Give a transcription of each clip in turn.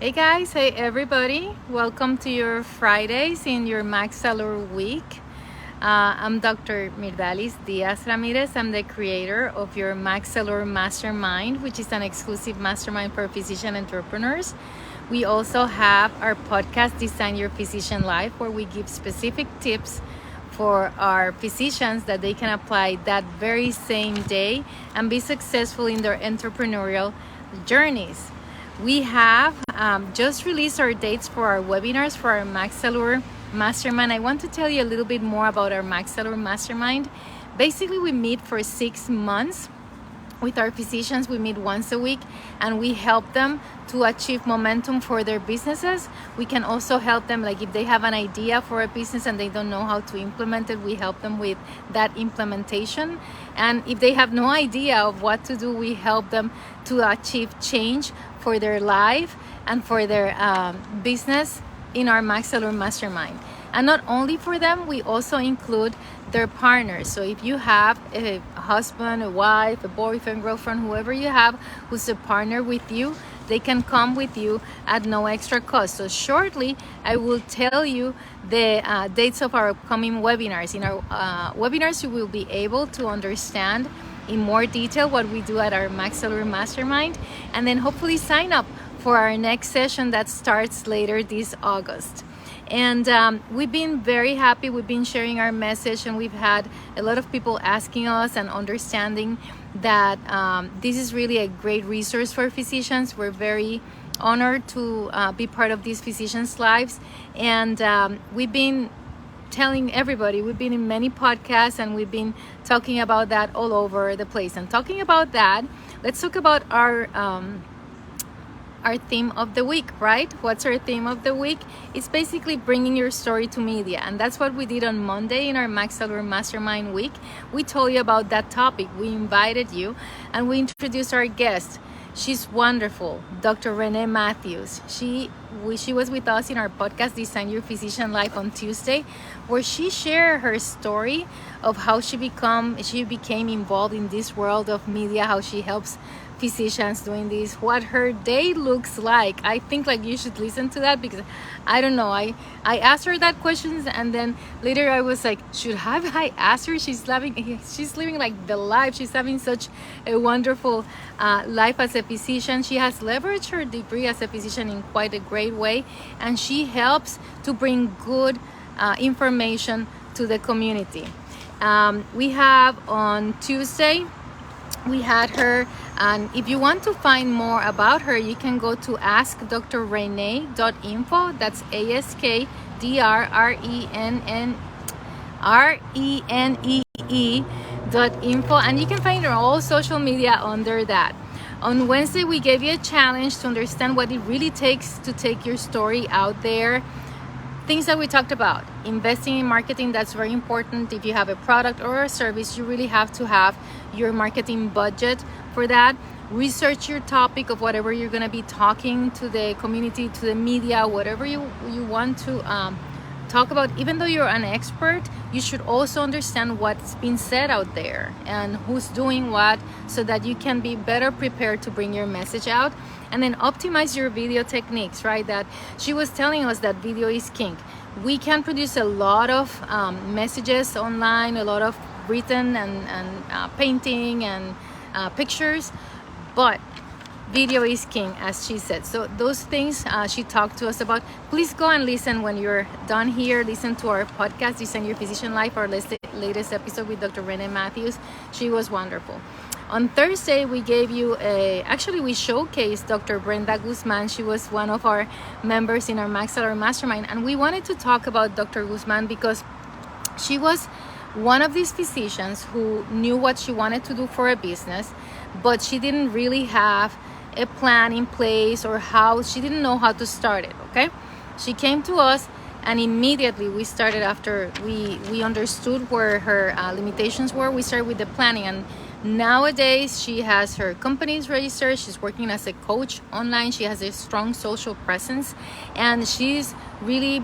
Hey guys, hey everybody, welcome to your Fridays in your Max Seller week. I'm Dr. Myrdalis Diaz Ramirez. I'm the creator of your Max Seller Mastermind, which is an exclusive mastermind for physician entrepreneurs. We also have our podcast, Design Your Physician Life, where we give specific tips for our physicians that they can apply that very same day and be successful in their entrepreneurial journeys. We have just released our dates for our webinars for our Max Seller Mastermind. I want to tell you a little bit more about our Max Seller Mastermind. Basically, we meet for 6 months with our physicians. We meet once a week and we help them to achieve momentum for their businesses. We can also help them, like if they have an idea for a business and they don't know how to implement it, we help them with that implementation. And if they have no idea of what to do, we help them to achieve change for their life and for their business in our Max Seller Mastermind. And not only for them, we also include their partners. So if you have a husband, a wife, a boyfriend, girlfriend, whoever you have who's a partner with you, they can come with you at no extra cost. So shortly, I will tell you the dates of our upcoming webinars. In our webinars, you will be able to understand in more detail what we do at our Max Seller Mastermind, and then hopefully sign up for our next session that starts later this August. And we've been very happy. We've been sharing our message, and we've had a lot of people asking us and understanding that this is really a great resource for physicians. We're very honored to be part of these physicians' lives, and we've been telling everybody, we've been in many podcasts and we've been talking about that all over the place. And talking about that, let's talk about our theme of the week, right? What's our theme of the week? It's basically bringing your story to media, and that's what we did on Monday in our Max Seller Mastermind week. We told you about that topic. We invited you and we introduced our guest. She's wonderful, Dr. Renee Matthews. She was with us in our podcast, Design Your Physician Life, on Tuesday, where she shared her story of how she became involved in this world of media, how she helps physicians doing this, what her day looks like. I think like you should listen to that, because I don't know, I asked her that questions, and then later I was like, I asked her? She's living like the life. She's having such a wonderful life as a physician. She has leveraged her degree as a physician in quite a great way, and she helps to bring good information to the community. We have on Tuesday, we had her, and if you want to find more about her, you can go to askdrrenee.info. That's askdrrenee.info, and you can find her all social media under that. On Wednesday, we gave you a challenge to understand what it really takes to take your story out there. Things that we talked about: investing in marketing, that's very important. If you have a product or a service, you really have to have your marketing budget for that. Research your topic of whatever you're going to be talking to the community, to the media, whatever you want to talk about. Even though you're an expert, you should also understand what's been said out there and who's doing what, so that you can be better prepared to bring your message out. And then optimize your video techniques, right? That she was telling us that video is king. We can produce a lot of messages online, a lot of written and painting and pictures, but video is king, as she said. So those things she talked to us about. Please go and listen when you're done here. Listen to our podcast, Design Your Physician Life, our latest episode with Dr. Renee Matthews. She was wonderful. On Thursday, we gave you we showcased Dr. Brenda Guzman. She was one of our members in our Max Seller Mastermind, and we wanted to talk about Dr. Guzman because she was one of these physicians who knew what she wanted to do for a business, but she didn't really have a plan in place, or she didn't know how to start it, okay? She came to us, and immediately we started, after we understood where her limitations were, we started with the planning. And nowadays she has her companies registered. She's working as a coach online. She has a strong social presence, and she's really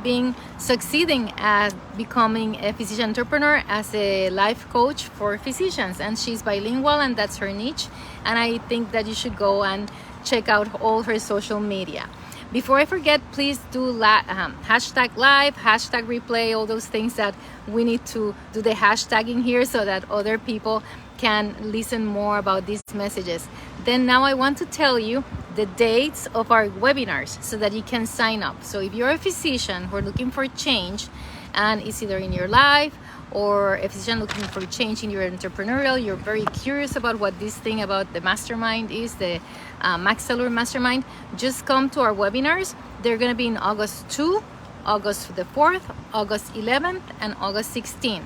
succeeding at becoming a physician entrepreneur as a life coach for physicians. And she's bilingual, and that's her niche. And I think that you should go and check out all her social media. Before I forget, please do hashtag live, hashtag replay, all those things that we need to do the hashtagging here so that other people can listen more about these messages. Then now I want to tell you the dates of our webinars so that you can sign up. So if you're a physician who are looking for change, and it's either in your life or a physician looking for change in your entrepreneurial, you're very curious about what this thing about the mastermind is, the Max Cellular Mastermind, just come to our webinars. They're going to be in August 2, August the 4th, August 11th, and August 16th.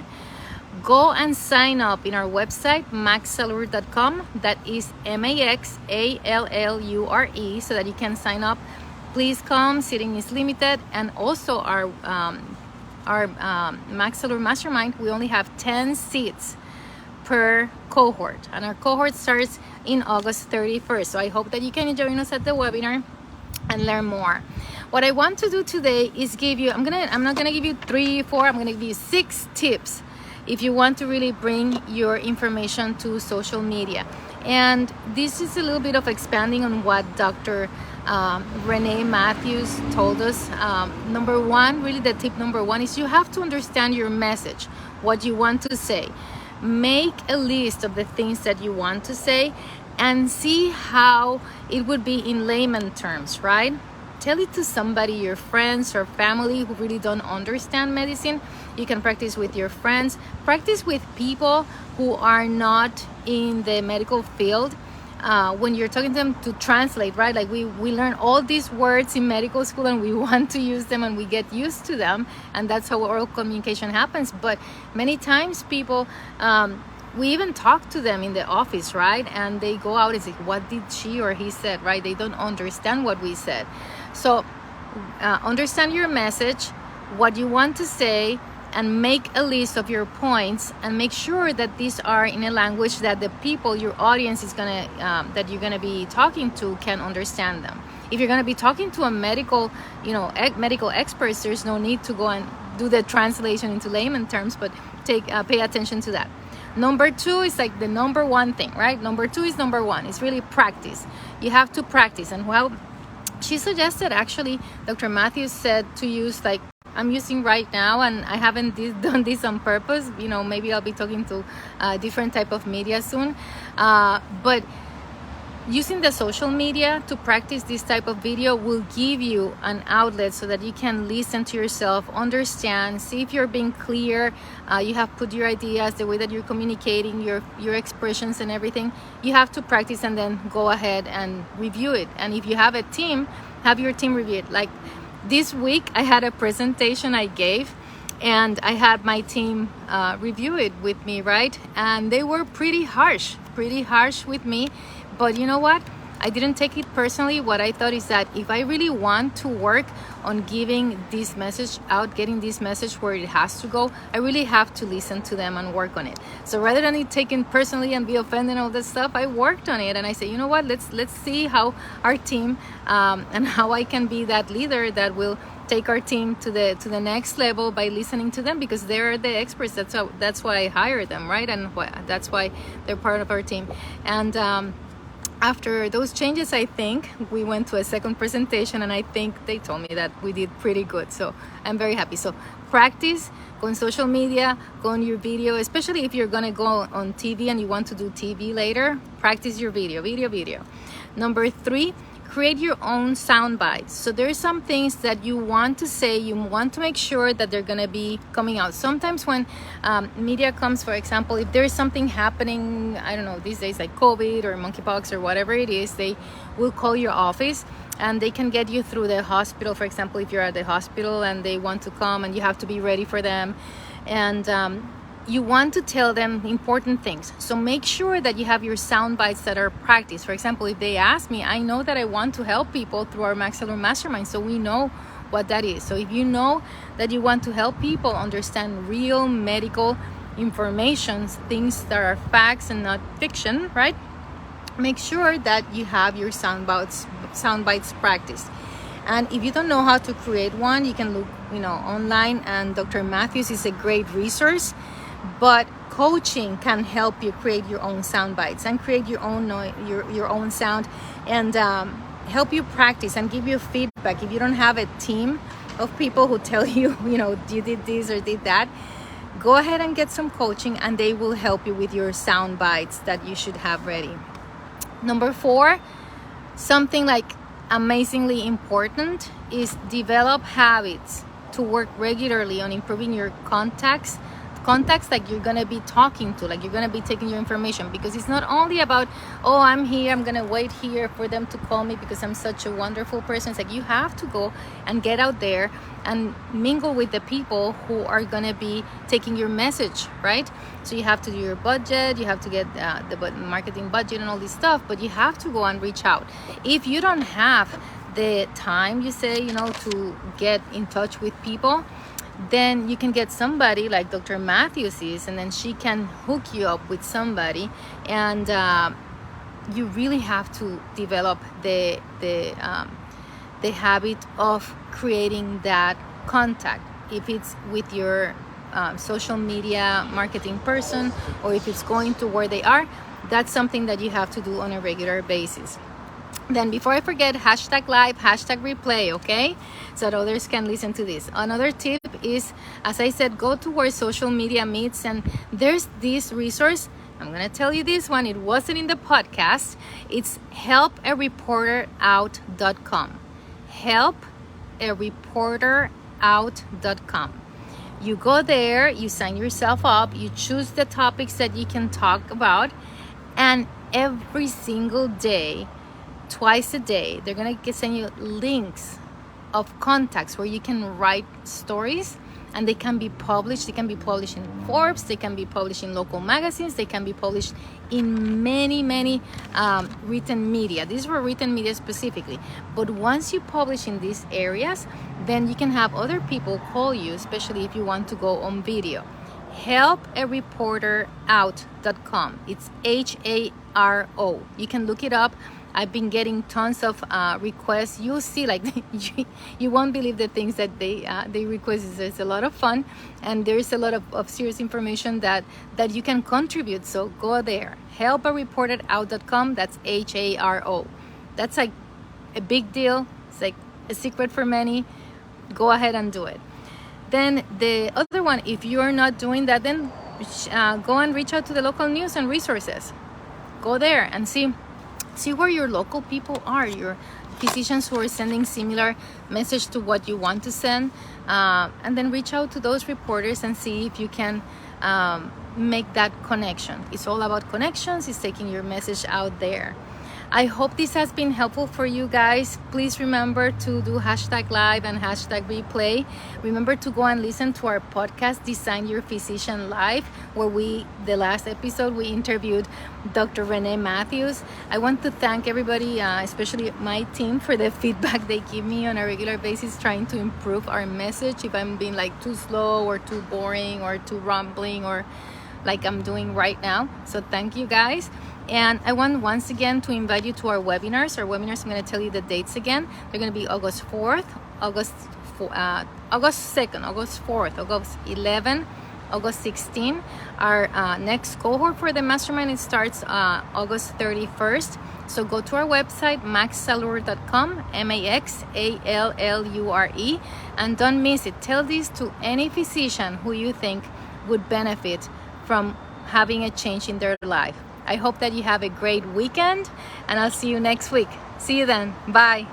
Go and sign up in our website, maxcellure.com. That is MAXALLURE, so that you can sign up. Please come, seating is limited. And also our Max Cellular Mastermind, we only have 10 seats per cohort, and our cohort starts in August 31st. So I hope that you can join us at the webinar and learn more. What I want to do today is give you, I'm not gonna give you 3, 4, I'm gonna give you 6 tips if you want to really bring your information to social media. And this is a little bit of expanding on what Dr. Renee Matthews told us. Number one, really the tip number one is you have to understand your message, what you want to say. Make a list of the things that you want to say and see how it would be in layman terms, right? Tell it to somebody, your friends or family who really don't understand medicine. You can practice with your friends, practice with people who are not in the medical field. When you're talking to them, to translate, right? Like we learn all these words in medical school and we want to use them and we get used to them, and that's how oral communication happens. But many times people, we even talk to them in the office, right? And they go out and say, what did she or he said, right? They don't understand what we said. So understand your message, what you want to say, and make a list of your points, and make sure that these are in a language that the people, your audience is gonna, that you're gonna be talking to, can understand them. If you're gonna be talking to a medical, medical experts, there's no need to go and do the translation into layman terms, but pay attention to that. Number 2 is like the number one thing, right? Number 2 is number 1. It's really practice. You have to practice. And well, she suggested, actually, Dr. Matthews said to use, like I'm using right now, and I haven't done this on purpose. Maybe I'll be talking to different type of media soon. But using the social media to practice this type of video will give you an outlet so that you can listen to yourself, understand, see if you're being clear, you have put your ideas, the way that you're communicating, your expressions and everything. You have to practice and then go ahead and review it. And if you have a team, have your team review it. Like this week I had a presentation I gave, and I had my team review it with me, right? And they were pretty harsh with me. But you know what? I didn't take it personally. What I thought is that if I really want to work on giving this message out, getting this message where it has to go, I really have to listen to them and work on it. So rather than it taken personally and be offended and all that stuff, I worked on it, and I said, you know what? Let's see how our team and how I can be that leader that will take our team to the next level by listening to them, because they're the experts. That's why I hired them, right? And that's why they're part of our team. And after those changes, I think we went to a second presentation, and I think they told me that we did pretty good. So I'm very happy. So practice, go on social media, go on your video, especially if you're gonna go on TV and you want to do TV later, practice your video. Number 3, create your own sound bites. So there's some things that you want to say, you want to make sure that they're gonna be coming out. Sometimes when media comes, for example, if there's something happening, I don't know, these days like COVID or monkeypox or whatever it is, they will call your office and they can get you through the hospital. For example, if you're at the hospital and they want to come and you have to be ready for them. And you want to tell them important things. So make sure that you have your sound bites that are practiced. For example, if they ask me, I know that I want to help people through our Max Cellular Mastermind, so we know what that is. So if you know that you want to help people understand real medical information, things that are facts and not fiction, right? Make sure that you have your sound bites practiced. And if you don't know how to create one, you can look, online, and Dr. Matthews is a great resource. But coaching can help you create your own sound bites and create your own sound. And help you practice and give you feedback. If you don't have a team of people who tell you, you did this or did that, go ahead and get some coaching, and they will help you with your sound bites that you should have ready. Number 4, something like amazingly important, is develop habits to work regularly on improving your contacts like you're gonna be talking to, like you're gonna be taking your information, because it's not only about, oh, I'm here, I'm gonna wait here for them to call me because I'm such a wonderful person. It's like you have to go and get out there and mingle with the people who are gonna be taking your message, right? So you have to do your budget, you have to get the marketing budget and all this stuff, but you have to go and reach out. If you don't have the time, you say, to get in touch with people, then you can get somebody like Dr. Matthews is, and then she can hook you up with somebody, and you really have to develop the habit of creating that contact. If it's with your social media marketing person, or if it's going to where they are, that's something that you have to do on a regular basis. Then before I forget, #live, #replay, okay? So that others can listen to this. Another tip is, as I said, go to where social media meets, and there's this resource. I'm gonna tell you this one, it wasn't in the podcast. It's helpareporterout.com. helpareporterout.com. You go there, you sign yourself up, you choose the topics that you can talk about, and every single day, twice a day, they're gonna send you links of contacts where you can write stories, and they can be published. They can be published in Forbes, they can be published in local magazines, they can be published in many written media. These were written media specifically, but once you publish in these areas, then you can have other people call you, especially if you want to go on video. helpareporterout.com. It's HARO. You can look it up. I've been getting tons of requests. You'll see, like, you won't believe the things that they request. It's a lot of fun, and there's a lot of serious information that you can contribute. So go there, helpareporterout.com. That's HARO. That's like a big deal. It's like a secret for many. Go ahead and do it. Then the other one, if you're not doing that, then go and reach out to the local news and resources. Go there and see where your local people are, your physicians who are sending similar message to what you want to send, and then reach out to those reporters and see if you can make that connection. It's all about connections. It's taking your message out there. I hope this has been helpful for you guys. Please remember to do #live and #replay. Remember to go and listen to our podcast, Design Your Physician Life, where the last episode, we interviewed Dr. Renee Matthews. I want to thank everybody, especially my team, for the feedback they give me on a regular basis, trying to improve our message. If I'm being like too slow or too boring or too rambling, or like I'm doing right now. So thank you guys. And I want once again to invite you to our webinars. I'm going to tell you the dates again. They're going to be August 4th, August 2nd, August 4th, August 11th, August 16th. Our next cohort for the mastermind, it starts August 31st. So go to our website, maxallure.com, MAXALLURE, and don't miss it. Tell this to any physician who you think would benefit from having a change in their life. I hope that you have a great weekend, and I'll see you next week. See you then. Bye.